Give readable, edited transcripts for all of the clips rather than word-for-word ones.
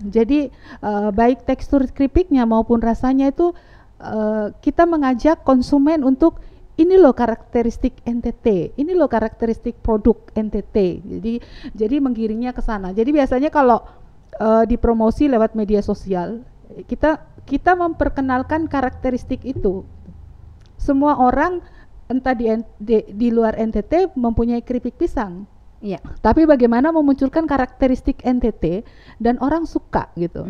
Jadi baik tekstur keripiknya maupun rasanya itu kita mengajak konsumen untuk ini loh karakteristik NTT, ini loh karakteristik produk NTT. Jadi menggiringnya ke sana. Jadi biasanya kalau dipromosi lewat media sosial, kita memperkenalkan karakteristik itu. Semua orang entah di luar NTT mempunyai keripik pisang. Iya. Tapi bagaimana memunculkan karakteristik NTT dan orang suka gitu.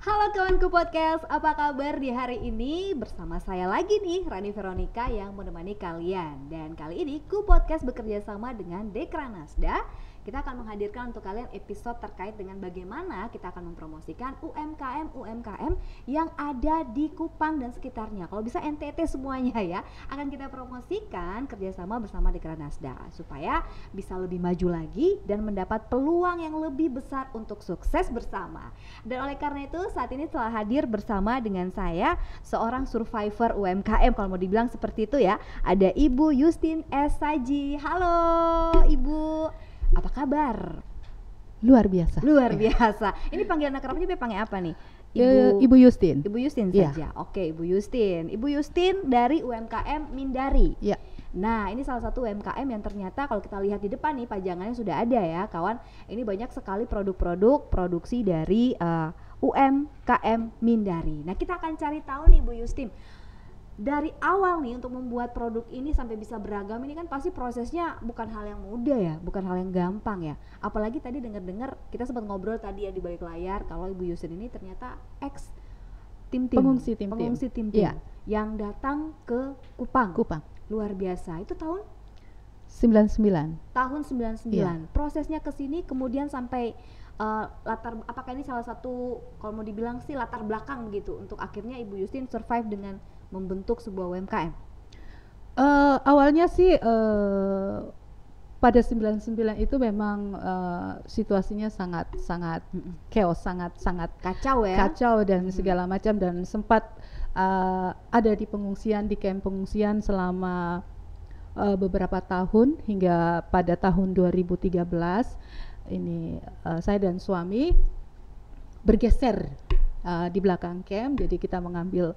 Halo kawanku podcast, apa kabar di hari ini? Bersama saya lagi nih, Rani Veronica yang menemani kalian. Dan kali ini Ku Podcast bekerja sama dengan Dekranasda. Kita akan menghadirkan untuk kalian episode terkait dengan bagaimana kita akan mempromosikan UMKM yang ada di Kupang dan sekitarnya. Kalau bisa NTT semuanya ya, akan kita promosikan kerjasama bersama Dekranasda supaya bisa lebih maju lagi dan mendapat peluang yang lebih besar untuk sukses bersama. Dan oleh karena itu saat ini telah hadir bersama dengan saya seorang survivor UMKM, kalau mau dibilang seperti itu ya. Ada Ibu Yustin S. Saji. Halo Ibu, apa kabar? Luar biasa. Luar biasa. Ini panggilan akrabnya panggil apa nih? Ibu Yustin. Ibu Yustin Iya. saja. Oke, Ibu Yustin. Ibu Yustin dari UMKM Mindari. Ya. Nah, ini salah satu UMKM yang ternyata kalau kita lihat di depan nih pajangannya sudah ada ya, kawan. Ini banyak sekali produk-produk produksi dari UMKM Mindari. Nah, kita akan cari tahu nih Bu Yustin. Dari awal nih untuk membuat produk ini sampai bisa beragam ini kan pasti prosesnya bukan hal yang mudah ya, bukan hal yang gampang ya. Apalagi tadi dengar-dengar kita sempat ngobrol tadi ya di balik layar kalau Ibu Yustin ini ternyata pengungsi tim ya, yang datang ke Kupang. Luar biasa. Itu tahun 99. Tahun 99. Ya. Prosesnya ke sini kemudian sampai apakah ini salah satu kalau mau dibilang sih latar belakang begitu untuk akhirnya Ibu Yustin survive dengan membentuk sebuah UMKM? Awalnya sih pada 99 itu memang situasinya sangat chaos, sangat kacau ya. Kacau dan segala macam, dan sempat ada di pengungsian, di kamp pengungsian selama beberapa tahun hingga pada tahun 2013 ini saya dan suami bergeser di belakang camp. Jadi kita mengambil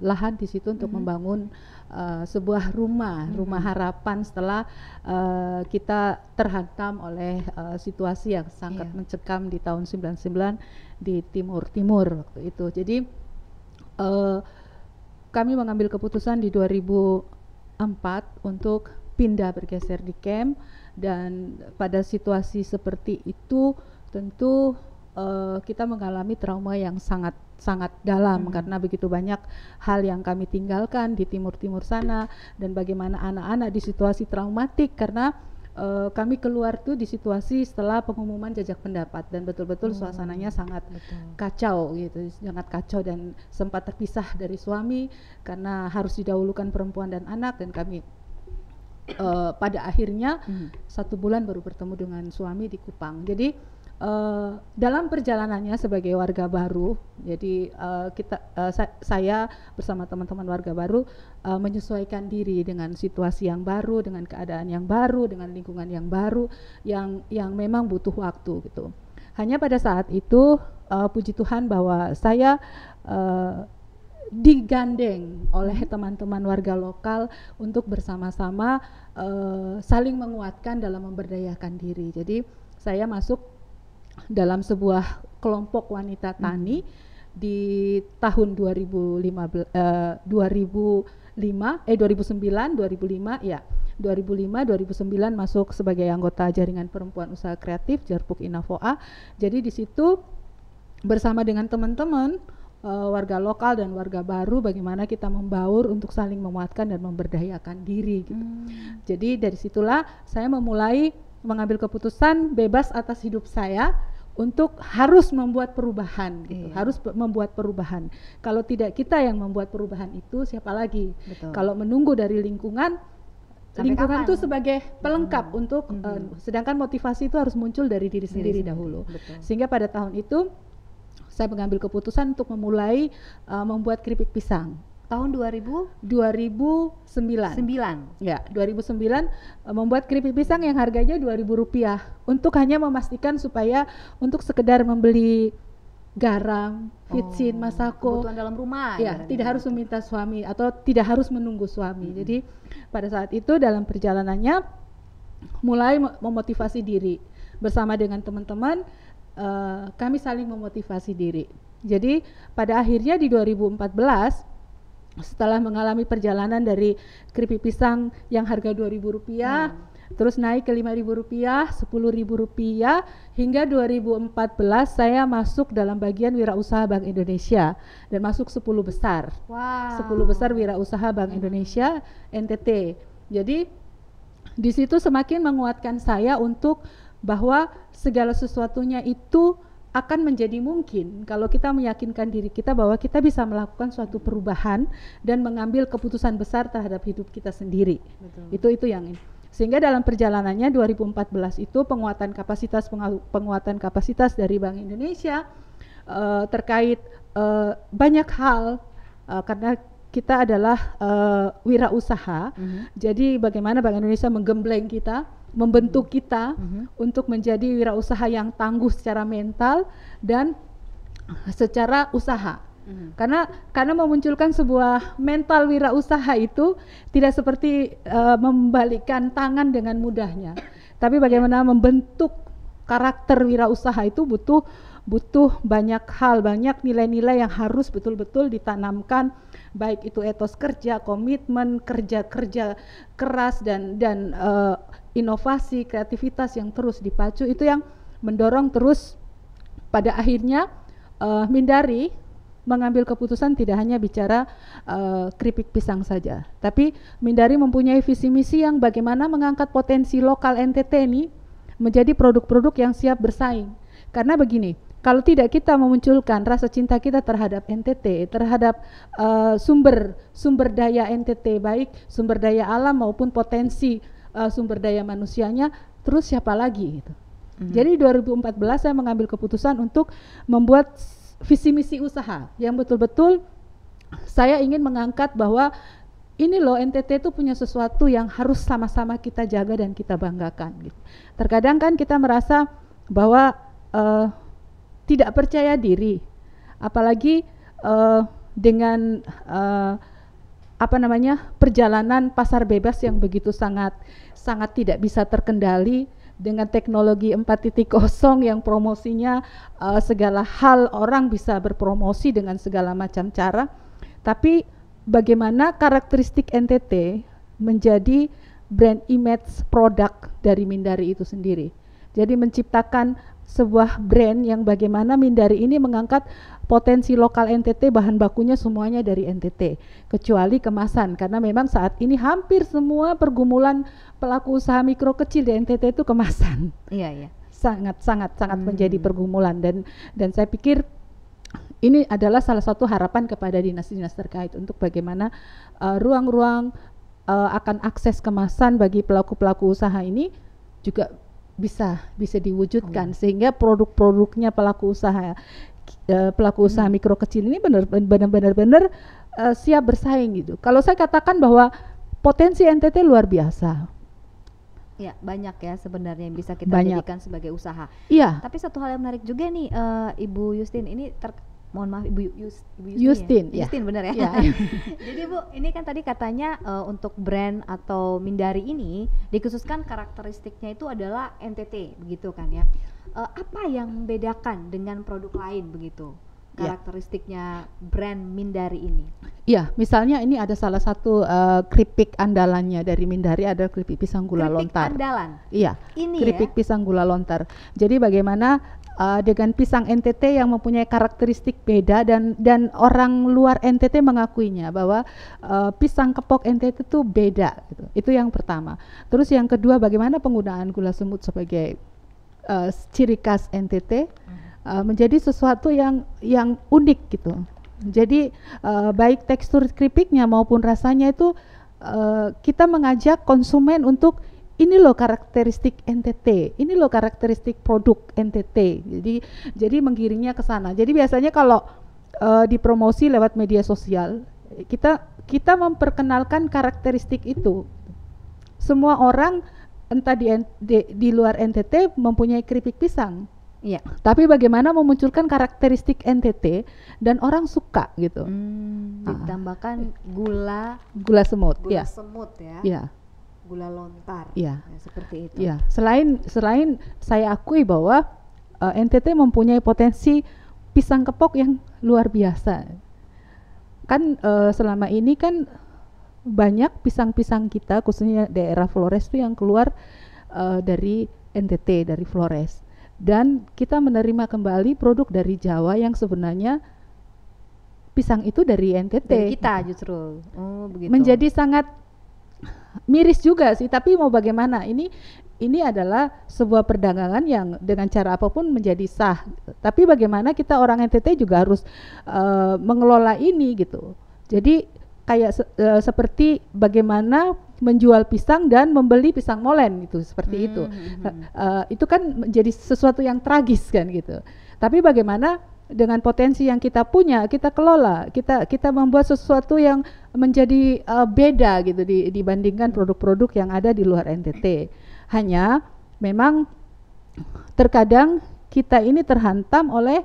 lahan di situ untuk membangun sebuah rumah harapan setelah kita terhantam oleh situasi yang sangat mencekam di tahun 99 di timur waktu itu. Jadi kami mengambil keputusan di 2004 untuk pindah bergeser di camp, dan pada situasi seperti itu tentu kita mengalami trauma yang sangat dalam karena begitu banyak hal yang kami tinggalkan di timur sana, dan bagaimana anak-anak di situasi traumatik karena kami keluar tuh di situasi setelah pengumuman jajak pendapat, dan betul-betul suasananya sangat kacau gitu, sangat kacau, dan sempat terpisah dari suami karena harus didahulukan perempuan dan anak, dan kami pada akhirnya 1 bulan baru bertemu dengan suami di Kupang. Jadi dalam perjalanannya sebagai warga baru, jadi saya bersama teman-teman warga baru menyesuaikan diri dengan situasi yang baru, dengan keadaan yang baru, dengan lingkungan yang baru, yang memang butuh waktu gitu. Hanya pada saat itu puji Tuhan bahwa saya digandeng oleh teman-teman warga lokal untuk bersama-sama saling menguatkan dalam memberdayakan diri. Jadi saya masuk dalam sebuah kelompok wanita tani di tahun 2005 ya. 2005 masuk sebagai anggota jaringan perempuan usaha kreatif Jarpuk Inavoa. Jadi di situ bersama dengan teman-teman warga lokal dan warga baru, bagaimana kita membaur untuk saling menguatkan dan memberdayakan diri gitu. Jadi dari situlah saya memulai mengambil keputusan bebas atas hidup saya untuk harus membuat perubahan gitu. Harus membuat perubahan. Kalau tidak kita yang membuat perubahan itu, siapa lagi? Betul. Kalau menunggu dari lingkungan itu sebagai pelengkap untuk sedangkan motivasi itu harus muncul dari diri sendiri dahulu. Betul. Sehingga pada tahun itu saya mengambil keputusan untuk memulai membuat keripik pisang. Tahun 2009. 2009. Ya, 2009 membuat keripik pisang yang harganya Rp2.000 untuk hanya memastikan supaya untuk sekedar membeli garam, vitsin, masako, kebutuhan dalam rumah. ya, tidak harus meminta suami atau tidak harus menunggu suami. Jadi pada saat itu dalam perjalanannya mulai memotivasi diri bersama dengan teman-teman, kami saling memotivasi diri. Jadi pada akhirnya di 2014 setelah mengalami perjalanan dari keripik pisang yang harga Rp2.000 terus naik ke Rp5.000, Rp10.000 hingga 2014 saya masuk dalam bagian wirausaha Bank Indonesia dan masuk 10 besar. Wow. 10 besar wirausaha Bank Indonesia NTT. Jadi di situ semakin menguatkan saya untuk bahwa segala sesuatunya itu akan menjadi mungkin kalau kita meyakinkan diri kita bahwa kita bisa melakukan suatu perubahan dan mengambil keputusan besar terhadap hidup kita sendiri. Betul. Itu yang ini. Sehingga dalam perjalanannya 2014 itu penguatan kapasitas dari Bank Indonesia terkait banyak hal karena kita adalah wirausaha. Jadi bagaimana Bank Indonesia menggembleng kita, membentuk kita untuk menjadi wirausaha yang tangguh secara mental dan secara usaha. Karena memunculkan sebuah mental wirausaha itu tidak seperti membalikkan tangan dengan mudahnya. Tapi bagaimana membentuk karakter wirausaha itu butuh banyak hal, banyak nilai-nilai yang harus betul-betul ditanamkan, baik itu etos kerja, komitmen, kerja keras dan inovasi, kreativitas yang terus dipacu, itu yang mendorong terus pada akhirnya Mindari mengambil keputusan tidak hanya bicara keripik pisang saja, tapi Mindari mempunyai visi misi yang bagaimana mengangkat potensi lokal NTT ini menjadi produk-produk yang siap bersaing. Karena begini, kalau tidak kita memunculkan rasa cinta kita terhadap NTT, terhadap sumber daya NTT, baik sumber daya alam maupun potensi sumber daya manusianya, terus siapa lagi gitu. Jadi 2014 saya mengambil keputusan untuk membuat visi misi usaha yang betul-betul saya ingin mengangkat bahwa ini loh NTT itu punya sesuatu yang harus sama-sama kita jaga dan kita banggakan gitu. Terkadang kan kita merasa bahwa tidak percaya diri, apalagi dengan perjalanan pasar bebas yang begitu sangat tidak bisa terkendali dengan teknologi 4.0 yang promosinya segala hal orang bisa berpromosi dengan segala macam cara. Tapi bagaimana karakteristik NTT menjadi brand image produk dari Mindari itu sendiri. Jadi menciptakan sebuah brand yang bagaimana Mindari ini mengangkat potensi lokal NTT, bahan bakunya semuanya dari NTT, kecuali kemasan, karena memang saat ini hampir semua pergumulan pelaku usaha mikro kecil di NTT itu kemasan. Iya. Sangat menjadi pergumulan dan saya pikir ini adalah salah satu harapan kepada dinas-dinas terkait untuk bagaimana ruang-ruang akan akses kemasan bagi pelaku-pelaku usaha ini juga bisa diwujudkan sehingga produk-produknya pelaku usaha mikro kecil ini benar-benar siap bersaing gitu. Kalau saya katakan bahwa potensi NTT luar biasa. Ya, banyak ya sebenarnya yang bisa kita jadikan sebagai usaha. Iya. Tapi satu hal yang menarik juga nih, Ibu Yustin ini mohon maaf Ibu Yustin, ya? Yustin benar ya? Jadi Bu, ini kan tadi katanya untuk brand atau Mindari ini dikhususkan karakteristiknya itu adalah NTT, begitu kan ya? Apa yang membedakan dengan produk lain begitu? Karakteristiknya brand Mindari ini? Iya, misalnya ini ada salah satu keripik andalannya dari Mindari, ada keripik pisang gula lontar. Keripik andalan? Iya, ini keripik pisang gula lontar. Jadi bagaimana dengan pisang NTT yang mempunyai karakteristik beda dan orang luar NTT mengakuinya bahwa pisang kepok NTT itu beda gitu. Itu yang pertama. Terus yang kedua, bagaimana penggunaan gula semut sebagai ciri khas NTT menjadi sesuatu yang unik gitu. Jadi baik tekstur keripiknya maupun rasanya itu kita mengajak konsumen untuk ini loh karakteristik NTT, ini loh karakteristik produk NTT. Jadi menggiringnya ke sana. Jadi biasanya kalau dipromosi lewat media sosial, kita memperkenalkan karakteristik itu. Semua orang entah di luar NTT mempunyai keripik pisang. Iya. Tapi bagaimana memunculkan karakteristik NTT dan orang suka gitu. Ditambahkan gula semut, ya. semut ya. Iya. Gula lontar. Iya. Ya, seperti itu. Iya. Selain saya akui bahwa NTT mempunyai potensi pisang kepok yang luar biasa. Kan selama ini kan banyak pisang-pisang kita khususnya daerah Flores itu yang keluar dari NTT, dari Flores. Dan kita menerima kembali produk dari Jawa yang sebenarnya pisang itu dari NTT. Dari kita justru. Oh, begitu. Menjadi sangat miris juga sih, tapi mau bagaimana? Ini adalah sebuah perdagangan yang dengan cara apapun menjadi sah. Tapi bagaimana kita orang NTT juga harus mengelola ini gitu. Jadi kayak seperti bagaimana menjual pisang dan membeli pisang molen gitu, seperti itu. Itu kan menjadi sesuatu yang tragis kan gitu. Tapi bagaimana dengan potensi yang kita punya, kita kelola, kita membuat sesuatu yang menjadi beda gitu dibandingkan produk-produk yang ada di luar NTT. Hanya memang terkadang kita ini terhantam oleh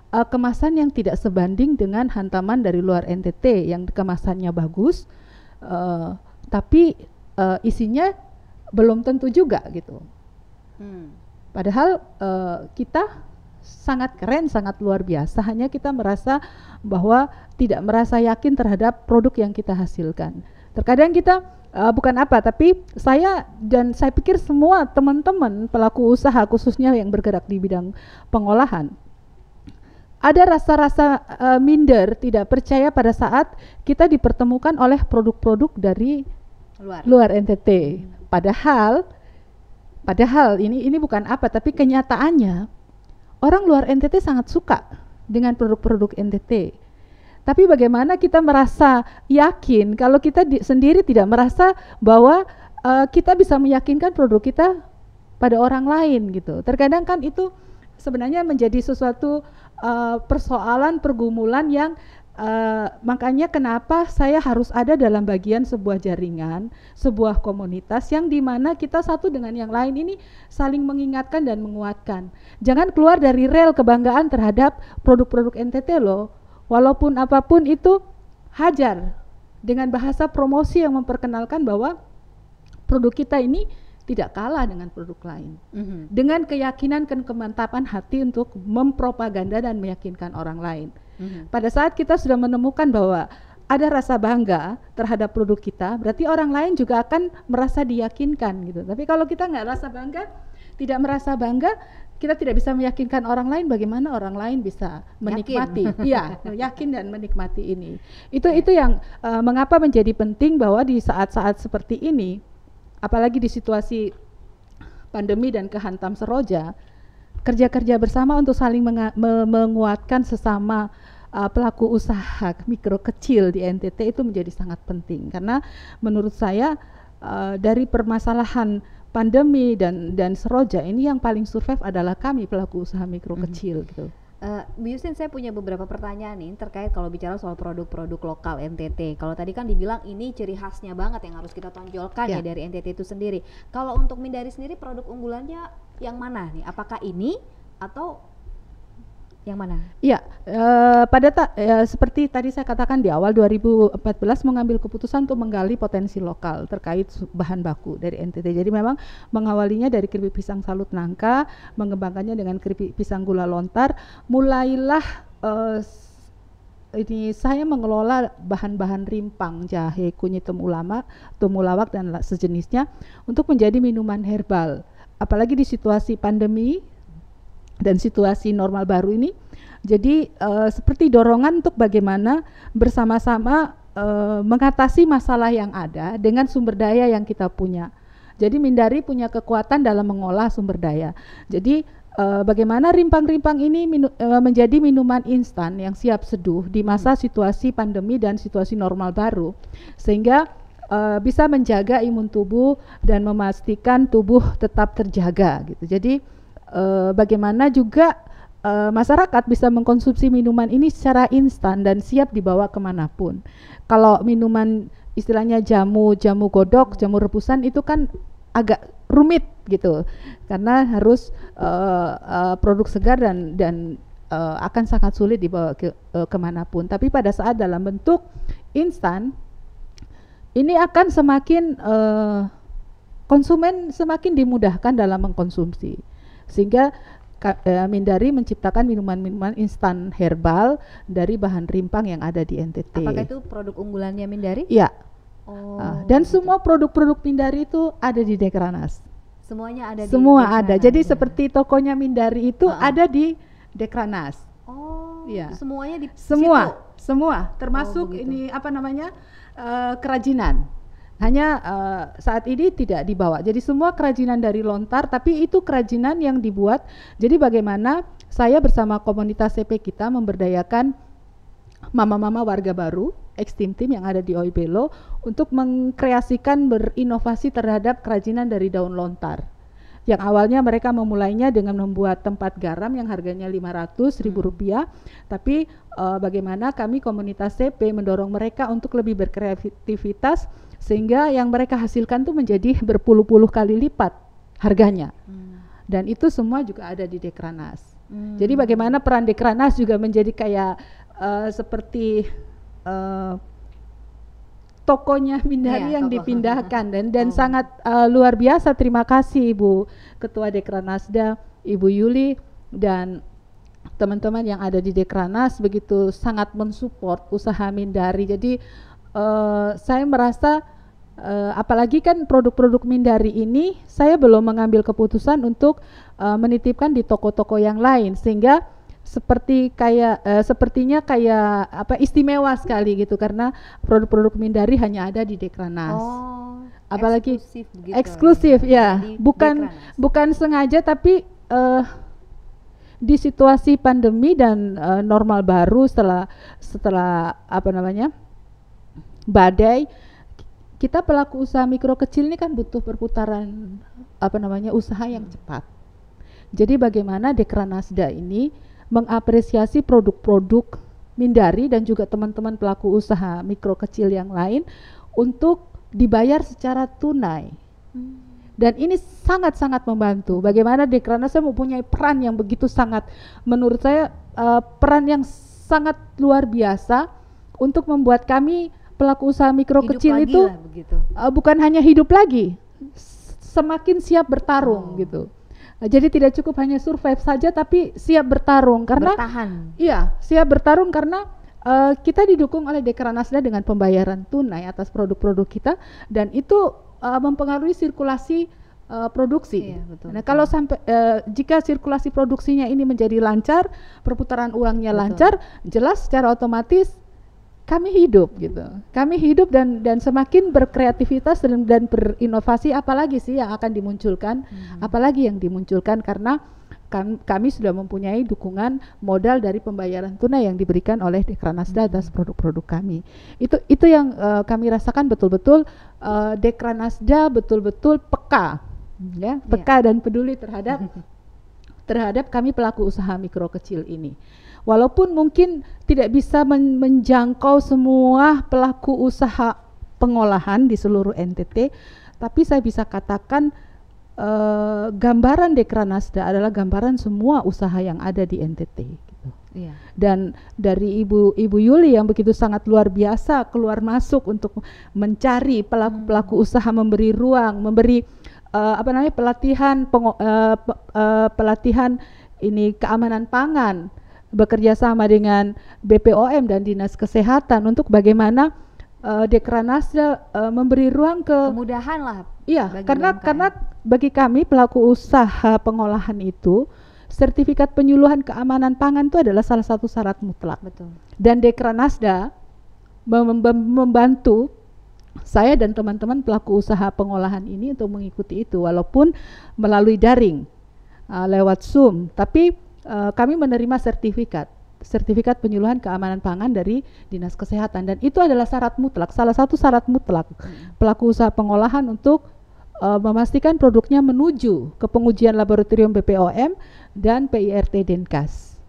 kemasan yang tidak sebanding dengan hantaman dari luar NTT yang kemasannya bagus, tapi isinya belum tentu juga gitu. Padahal kita sangat keren, sangat luar biasa, hanya kita merasa bahwa tidak merasa yakin terhadap produk yang kita hasilkan. Terkadang kita bukan apa, tapi saya pikir semua teman-teman pelaku usaha khususnya yang bergerak di bidang pengolahan ada rasa-rasa minder, tidak percaya pada saat kita dipertemukan oleh produk-produk dari luar NTT. Padahal ini bukan apa, tapi kenyataannya orang luar NTT sangat suka dengan produk-produk NTT. Tapi bagaimana kita merasa yakin kalau kita sendiri tidak merasa bahwa kita bisa meyakinkan produk kita pada orang lain gitu. Terkadang kan itu sebenarnya menjadi sesuatu persoalan, pergumulan yang makanya kenapa saya harus ada dalam bagian sebuah jaringan, sebuah komunitas yang dimana kita satu dengan yang lain ini saling mengingatkan dan menguatkan. Jangan keluar dari rel kebanggaan terhadap produk-produk NTT loh. Walaupun apapun itu, hajar dengan bahasa promosi yang memperkenalkan bahwa produk kita ini tidak kalah dengan produk lain. Dengan keyakinan dan kemantapan hati untuk mempropaganda dan meyakinkan orang lain. Pada saat kita sudah menemukan bahwa ada rasa bangga terhadap produk kita, berarti orang lain juga akan merasa diyakinkan gitu. Tapi kalau kita nggak rasa bangga, tidak merasa bangga, kita tidak bisa meyakinkan orang lain, bagaimana orang lain bisa menikmati, iya, yakin dan menikmati ini. Itu yang mengapa menjadi penting bahwa di saat-saat seperti ini, apalagi di situasi pandemi dan kehantam seroja, kerja-kerja bersama untuk saling menguatkan sesama pelaku usaha mikro kecil di NTT itu menjadi sangat penting, karena menurut saya dari permasalahan pandemi dan seroja ini yang paling survive adalah kami pelaku usaha mikro kecil gitu. Bu Yusin, saya punya beberapa pertanyaan nih terkait kalau bicara soal produk-produk lokal NTT. Kalau tadi kan dibilang ini ciri khasnya banget yang harus kita tonjolkan ya dari NTT itu sendiri. Kalau untuk Mindari sendiri produk unggulannya yang mana nih? Apakah ini atau yang mana? Iya, seperti tadi saya katakan di awal 2014 mengambil keputusan untuk menggali potensi lokal terkait bahan baku dari NTT. Jadi memang mengawalinya dari keripik pisang salut nangka, mengembangkannya dengan keripik pisang gula lontar. Mulailah ini saya mengelola bahan-bahan rimpang, jahe, kunyit temulawak dan sejenisnya untuk menjadi minuman herbal. Apalagi di situasi pandemi dan situasi normal baru ini, jadi seperti dorongan untuk bagaimana bersama-sama mengatasi masalah yang ada dengan sumber daya yang kita punya. Jadi Mindari punya kekuatan dalam mengolah sumber daya. Jadi bagaimana rimpang-rimpang ini menjadi minuman instan yang siap seduh di masa situasi pandemi dan situasi normal baru, sehingga bisa menjaga imun tubuh dan memastikan tubuh tetap terjaga gitu. Jadi bagaimana juga masyarakat bisa mengkonsumsi minuman ini secara instan dan siap dibawa kemanapun. Kalau minuman istilahnya jamu godok, jamu rebusan itu kan agak rumit gitu, karena harus produk segar dan akan sangat sulit dibawa kemanapun. Tapi pada saat dalam bentuk instan, ini akan semakin konsumen semakin dimudahkan dalam mengkonsumsi, sehingga Mindari menciptakan minuman-minuman instan herbal dari bahan rimpang yang ada di NTT. Apakah itu produk unggulannya Mindari? Iya. Oh, dan gitu. semua produk-produk Mindari itu ada di Dekranas. Semuanya ada Semua di ada. Dekranas, Jadi ya? seperti tokonya Mindari itu ada di Dekranas. Oh, Iya. semuanya di Semua, situ? semua, termasuk begitu. ini apa namanya kerajinan. Hanya saat ini tidak dibawa. Jadi semua kerajinan dari lontar, tapi itu kerajinan yang dibuat. Jadi bagaimana saya bersama komunitas CP kita memberdayakan mama-mama warga baru, ex-team yang ada di Oibelo untuk mengkreasikan berinovasi terhadap kerajinan dari daun lontar. Yang awalnya mereka memulainya dengan membuat tempat garam yang harganya Rp500.000, tapi bagaimana kami komunitas CP mendorong mereka untuk lebih berkreativitas sehingga yang mereka hasilkan tuh menjadi berpuluh-puluh kali lipat harganya. Dan itu semua juga ada di Dekranas. Jadi bagaimana peran Dekranas juga menjadi kayak seperti tokonya Mindari yang dipindahkan dan sangat luar biasa. Terima kasih Ibu Ketua Dekranasda, Ibu Yuli dan teman-teman yang ada di Dekranas begitu sangat mensupport usaha Mindari. Jadi saya merasa apalagi kan produk-produk Mindari ini saya belum mengambil keputusan untuk menitipkan di toko-toko yang lain, sehingga sepertinya kayak apa istimewa sekali gitu karena produk-produk Mindari hanya ada di Dekranas. Oh, apalagi eksklusif begitu, eksklusif ya, di bukan Dekranas. bukan sengaja, tapi di situasi pandemi dan normal baru setelah apa namanya badai, kita pelaku usaha mikro kecil ini kan butuh perputaran apa namanya usaha yang cepat. Jadi bagaimana Dekranasda ini mengapresiasi produk-produk Mindari dan juga teman-teman pelaku usaha mikro kecil yang lain untuk dibayar secara tunai. Dan ini sangat-sangat membantu. Bagaimana Dekranasda mempunyai peran yang begitu sangat, menurut saya peran yang sangat luar biasa untuk membuat kami pelaku usaha mikro Hidup kecil lagi itu lah begitu. bukan hanya hidup lagi, semakin siap bertarung gitu. Jadi tidak cukup hanya survive saja, tapi siap bertarung karena Bertahan. iya, siap bertarung karena kita didukung oleh Dekranasda dengan pembayaran tunai atas produk-produk kita, dan itu mempengaruhi sirkulasi produksi. Iya, betul, Nah, betul. kalau sampai jika sirkulasi produksinya ini menjadi lancar, perputaran uangnya Betul. lancar, jelas secara otomatis kami hidup gitu. Kami hidup dan semakin berkreativitas dan berinovasi. Apalagi sih yang akan dimunculkan? Apalagi yang dimunculkan karena kami sudah mempunyai dukungan modal dari pembayaran tunai yang diberikan oleh Dekranasda atas produk-produk kami. Itu yang kami rasakan betul-betul Dekranasda betul-betul peka, ya, peka dan peduli terhadap kami pelaku usaha mikro kecil ini. Walaupun mungkin tidak bisa menjangkau semua pelaku usaha pengolahan di seluruh NTT, tapi saya bisa katakan gambaran Dekranasda adalah gambaran semua usaha yang ada di NTT. Gitu. Iya. Dan dari Ibu Yuli yang begitu sangat luar biasa keluar masuk untuk mencari pelaku-pelaku usaha, memberi ruang, memberi pelatihan pelatihan ini keamanan pangan, bekerja sama dengan BPOM dan Dinas Kesehatan untuk bagaimana Dekranasda memberi ruang ke Kemudahan lah. iya, bagi karena UMKM. bagi kami pelaku usaha pengolahan itu sertifikat penyuluhan keamanan pangan itu adalah salah satu syarat mutlak. Betul. Dan Dekranasda membantu saya dan teman-teman pelaku usaha pengolahan ini untuk mengikuti itu, walaupun melalui daring lewat Zoom, tapi kami menerima sertifikat sertifikat penyuluhan keamanan pangan dari Dinas Kesehatan, dan itu adalah syarat mutlak, salah satu syarat mutlak pelaku usaha pengolahan untuk memastikan produknya menuju ke pengujian laboratorium BPOM dan PIRT Denkas.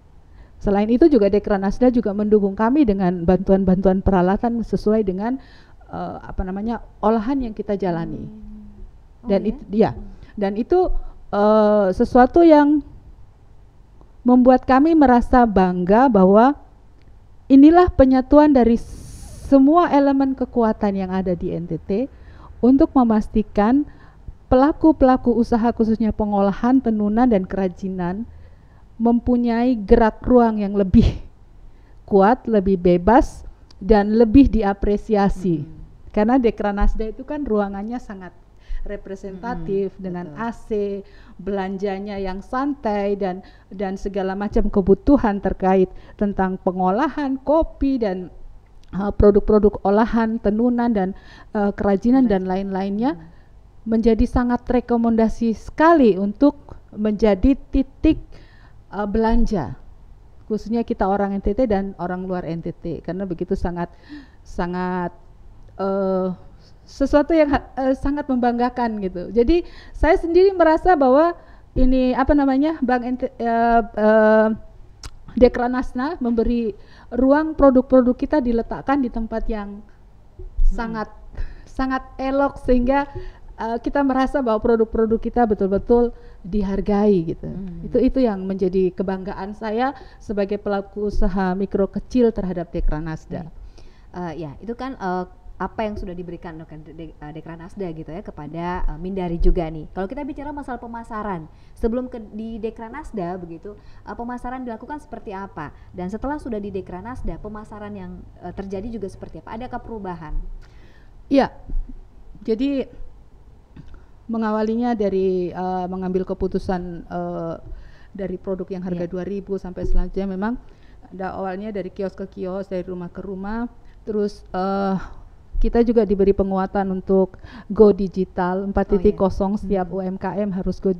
Selain itu juga Dekranasda juga mendukung kami dengan bantuan-bantuan peralatan sesuai dengan olahan yang kita jalani. Dan itu sesuatu yang membuat kami merasa bangga bahwa inilah penyatuan dari semua elemen kekuatan yang ada di NTT untuk memastikan pelaku-pelaku usaha khususnya pengolahan, tenunan dan kerajinan mempunyai gerak ruang yang lebih kuat, lebih bebas dan lebih diapresiasi. Karena Dekranasda itu kan ruangannya sangat representatif dengan AC, belanjanya yang santai dan segala macam kebutuhan terkait tentang pengolahan kopi dan produk-produk olahan, tenunan dan kerajinan dan lain-lainnya menjadi sangat rekomendasi sekali untuk menjadi titik belanja khususnya kita orang NTT dan orang luar NTT, karena begitu sangat sesuatu yang sangat membanggakan gitu. Jadi saya sendiri merasa bahwa ini Dekranasda memberi ruang produk-produk kita diletakkan di tempat yang sangat elok sehingga kita merasa bahwa produk-produk kita betul-betul dihargai gitu. Itu yang menjadi kebanggaan saya sebagai pelaku usaha mikro kecil terhadap Dekranasda. Ya, itu kan apa yang sudah diberikan Dekranasda gitu ya kepada Mindari juga nih. Kalau kita bicara masalah pemasaran, sebelum di Dekranasda begitu, pemasaran dilakukan seperti apa? Dan setelah sudah di Dekranasda, pemasaran yang terjadi juga seperti apa? Adakah perubahan? Iya, jadi mengawalinya dari mengambil keputusan dari produk yang harga 2.000 sampai selanjutnya memang ada awalnya dari kios ke kios, dari rumah ke rumah, terus kita juga diberi penguatan untuk go digital 4.0. Setiap UMKM harus go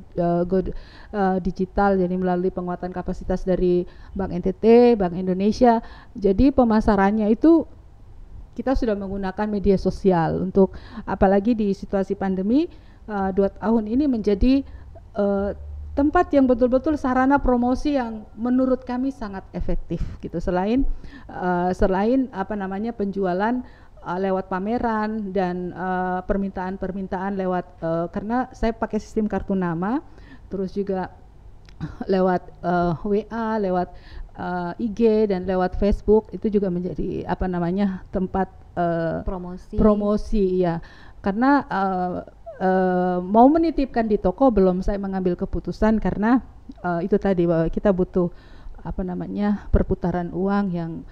digital, jadi melalui penguatan kapasitas dari Bank NTT, Bank Indonesia. Jadi pemasarannya itu kita sudah menggunakan media sosial untuk, apalagi di situasi pandemi 2 tahun ini menjadi tempat yang betul-betul sarana promosi yang menurut kami sangat efektif gitu. Selain penjualan lewat pameran dan permintaan-permintaan lewat karena saya pakai sistem kartu nama, terus juga lewat WA, lewat IG dan lewat Facebook, itu juga menjadi tempat promosi ya. Karena mau menitipkan di toko belum saya mengambil keputusan karena itu tadi bahwa kita butuh perputaran uang yang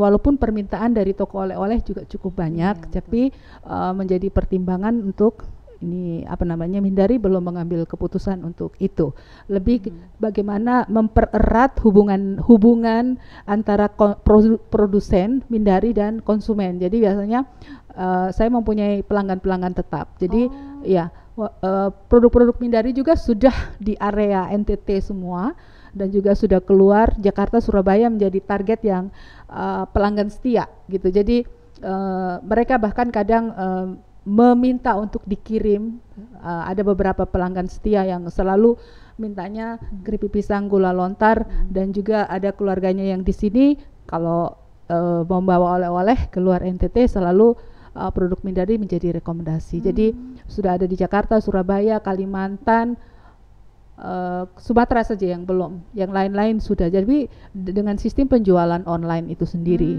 walaupun permintaan dari toko oleh-oleh juga cukup banyak, tapi menjadi pertimbangan untuk ini Mindari belum mengambil keputusan untuk itu. Lebih bagaimana mempererat hubungan antara produsen Mindari dan konsumen. Jadi biasanya saya mempunyai pelanggan-pelanggan tetap. Jadi produk-produk Mindari juga sudah di area NTT semua dan juga sudah keluar Jakarta, Surabaya menjadi target yang pelanggan setia gitu. Jadi mereka bahkan kadang meminta untuk dikirim. Ada beberapa pelanggan setia yang selalu mintanya keripik pisang gula lontar, dan juga ada keluarganya yang di sini kalau membawa oleh-oleh keluar NTT selalu produk Mindari menjadi rekomendasi. Jadi sudah ada di Jakarta, Surabaya, Kalimantan, Sumatera saja yang belum, yang lain-lain sudah. Jadi dengan sistem penjualan online itu sendiri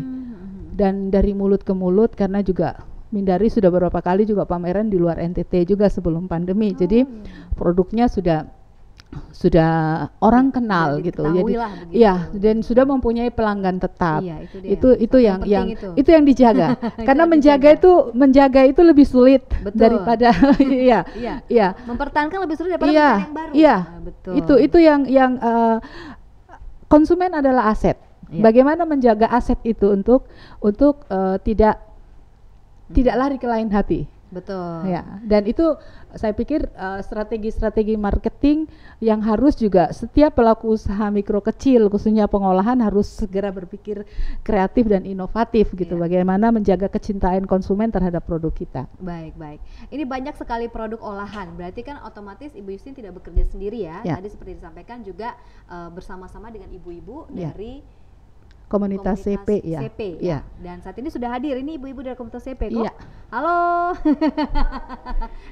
dan dari mulut ke mulut, karena juga Mindari sudah beberapa kali juga pameran di luar NTT juga sebelum pandemi. Jadi produknya sudah orang kenal gitu. Jadi iya, dan sudah mempunyai pelanggan tetap. Iya, itu yang dijaga. Karena menjaga itu lebih sulit. Betul. Daripada iya. Mempertahankan lebih sulit daripada mencari yang baru. Iya. Betul. Itu yang konsumen adalah aset. Bagaimana menjaga aset itu untuk tidak lari ke lain hati. Betul. Ya, dan itu saya pikir strategi-strategi marketing yang harus juga setiap pelaku usaha mikro kecil, khususnya pengolahan, harus segera berpikir kreatif dan inovatif gitu. Iya. Bagaimana menjaga kecintaan konsumen terhadap produk kita. Baik, baik. Ini banyak sekali produk olahan. Berarti kan otomatis Ibu Yustin tidak bekerja sendiri ya. Ya. Tadi seperti disampaikan juga bersama-sama dengan ibu-ibu Ya. dari Komunitas CP ya. CP Ya. Dan saat ini sudah hadir ini ibu-ibu dari komunitas CP kok. Iya. Halo.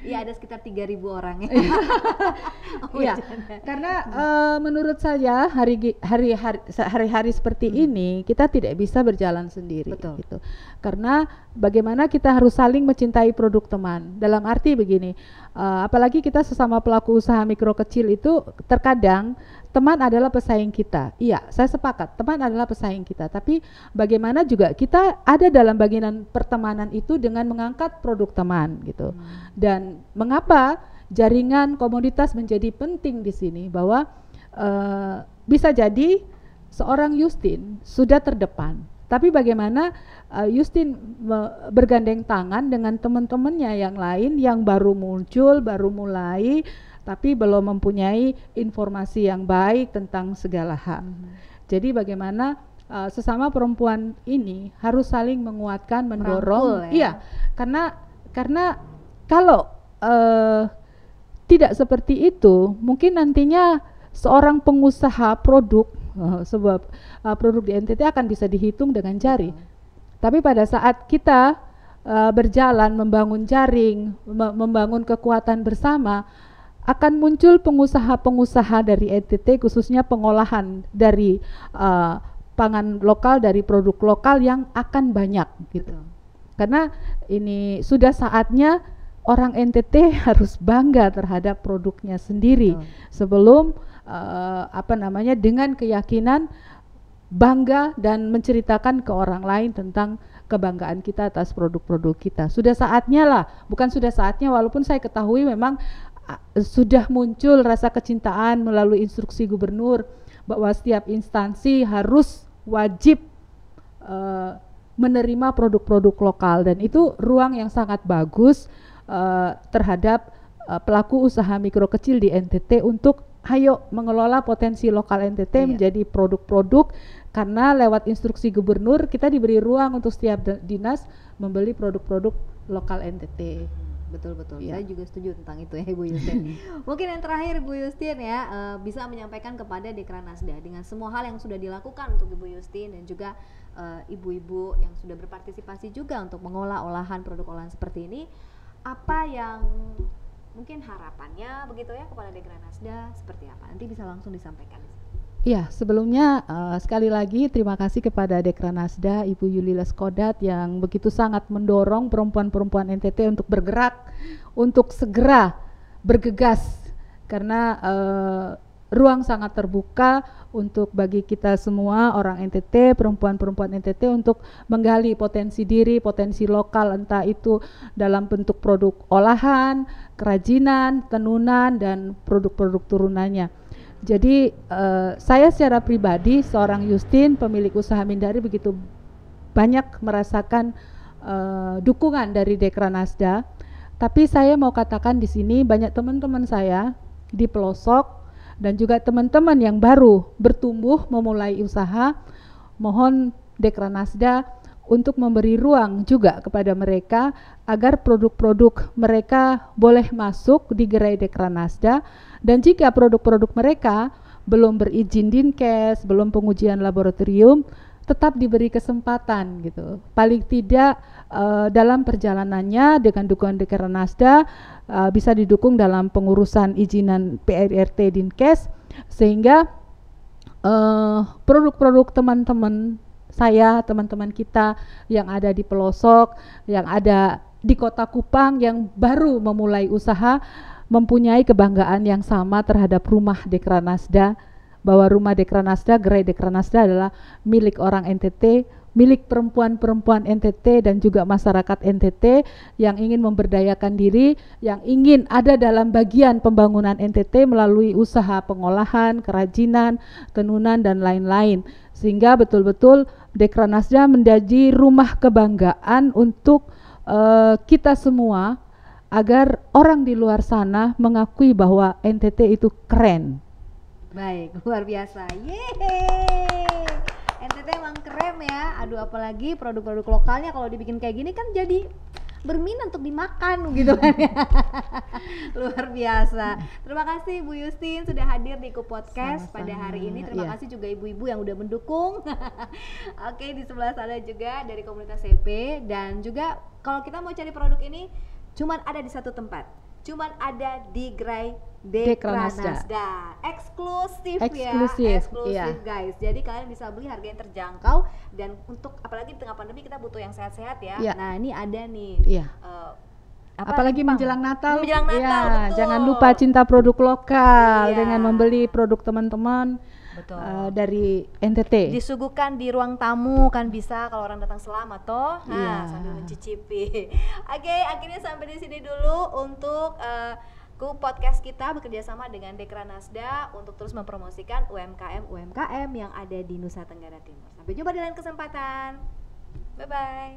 Iya, ada sekitar 3.000 orang ya. Oh, Iya, bercanda. karena menurut saya hari-hari seperti ini kita tidak bisa berjalan sendiri, Betul. gitu. Karena bagaimana kita harus saling mencintai produk teman. Dalam arti begini, apalagi kita sesama pelaku usaha mikro kecil itu terkadang teman adalah pesaing kita. Iya, saya sepakat, teman adalah pesaing kita. Tapi bagaimana juga kita ada dalam bagian pertemanan itu dengan mengangkat produk teman, gitu. Dan mengapa jaringan komoditas menjadi penting di sini, bahwa bisa jadi seorang Yustin sudah terdepan, tapi bagaimana Yustin bergandeng tangan dengan teman-temannya yang lain yang baru muncul, baru mulai, tapi belum mempunyai informasi yang baik tentang segala hal. Jadi bagaimana sesama perempuan ini harus saling menguatkan, mendorong. Merangkul, ya. Iya, karena kalau tidak seperti itu, mungkin nantinya seorang pengusaha produk, sebuah produk di NTT akan bisa dihitung dengan jari. Tapi pada saat kita berjalan membangun jaring, membangun kekuatan bersama, akan muncul pengusaha-pengusaha dari NTT, khususnya pengolahan dari pangan lokal, dari produk lokal yang akan banyak gitu. Betul. Karena ini sudah saatnya orang NTT harus bangga terhadap produknya sendiri. Sebelum dengan keyakinan bangga dan menceritakan ke orang lain tentang kebanggaan kita atas produk-produk kita. Sudah saatnya lah, bukan sudah saatnya, walaupun saya ketahui memang sudah muncul rasa kecintaan melalui instruksi gubernur bahwa setiap instansi harus wajib menerima produk-produk lokal, dan itu ruang yang sangat bagus terhadap pelaku usaha mikro kecil di NTT untuk ayo mengelola potensi lokal NTT menjadi produk-produk, karena lewat instruksi gubernur kita diberi ruang untuk setiap dinas membeli produk-produk lokal NTT. Betul. Ya. Saya juga setuju tentang itu ya Ibu Yustin. Mungkin yang terakhir Ibu Yustin ya, bisa menyampaikan kepada Dekranasda dengan semua hal yang sudah dilakukan untuk Ibu Yustin dan juga ibu-ibu yang sudah berpartisipasi juga untuk mengolah olahan produk olahan seperti ini, apa yang mungkin harapannya begitu ya kepada Dekranasda, seperti apa? Nanti bisa langsung disampaikan. Ya, sebelumnya sekali lagi terima kasih kepada Dekranasda Ibu Yuli Leskodat yang begitu sangat mendorong perempuan-perempuan NTT untuk bergerak, untuk segera bergegas, karena ruang sangat terbuka untuk bagi kita semua orang NTT, perempuan-perempuan NTT untuk menggali potensi diri, potensi lokal, entah itu dalam bentuk produk olahan, kerajinan, tenunan, dan produk-produk turunannya. Jadi saya secara pribadi seorang Yustin, pemilik usaha Mindari, begitu banyak merasakan dukungan dari Dekranasda. Tapi saya mau katakan di sini banyak teman-teman saya di pelosok dan juga teman-teman yang baru bertumbuh memulai usaha, mohon Dekranasda untuk memberi ruang juga kepada mereka agar produk-produk mereka boleh masuk di gerai Dekranasda, dan jika produk-produk mereka belum berizin Dinkes, belum pengujian laboratorium, tetap diberi kesempatan gitu. Paling tidak dalam perjalanannya dengan dukungan Dekranasda bisa didukung dalam pengurusan izinan PRRT Dinkes, sehingga produk-produk teman-teman saya, teman-teman kita yang ada di pelosok, yang ada di Kota Kupang yang baru memulai usaha, mempunyai kebanggaan yang sama terhadap rumah Dekranasda, bahwa rumah Dekranasda, gerai Dekranasda adalah milik orang NTT, milik perempuan-perempuan NTT dan juga masyarakat NTT yang ingin memberdayakan diri, yang ingin ada dalam bagian pembangunan NTT melalui usaha pengolahan, kerajinan, tenunan, dan lain-lain. Sehingga betul-betul Dekranasda menjadi rumah kebanggaan untuk kita semua agar orang di luar sana mengakui bahwa NTT itu keren. Baik, luar biasa. Yeay. NTT emang keren ya. Aduh, apalagi produk-produk lokalnya kalau dibikin kayak gini kan jadi berminat untuk dimakan gitu kan ya. Luar biasa. Terima kasih Bu Yustin sudah hadir di Ku Podcast pada hari ini. Terima kasih juga ibu-ibu yang udah mendukung. Oke, di sebelah sana juga dari komunitas CP, dan juga kalau kita mau cari produk ini cuman ada di satu tempat. Cuman ada di Gerai Dekranasda. Eksklusif ya, eksklusif guys. Jadi kalian bisa beli harga yang terjangkau, dan untuk apalagi di tengah pandemi kita butuh yang sehat-sehat ya. Nah ini ada nih. Apalagi menjelang Natal. Betul. Jangan lupa cinta produk lokal dengan membeli produk teman-teman. Dari NTT. Disuguhkan di ruang tamu kan bisa kalau orang datang selamat toh. Sambil mencicipi. Oke, akhirnya sampai di sini dulu untuk Ku Podcast kita bekerja sama dengan Dekranasda untuk terus mempromosikan UMKM yang ada di Nusa Tenggara Timur. Sampai jumpa di lain kesempatan. Bye bye.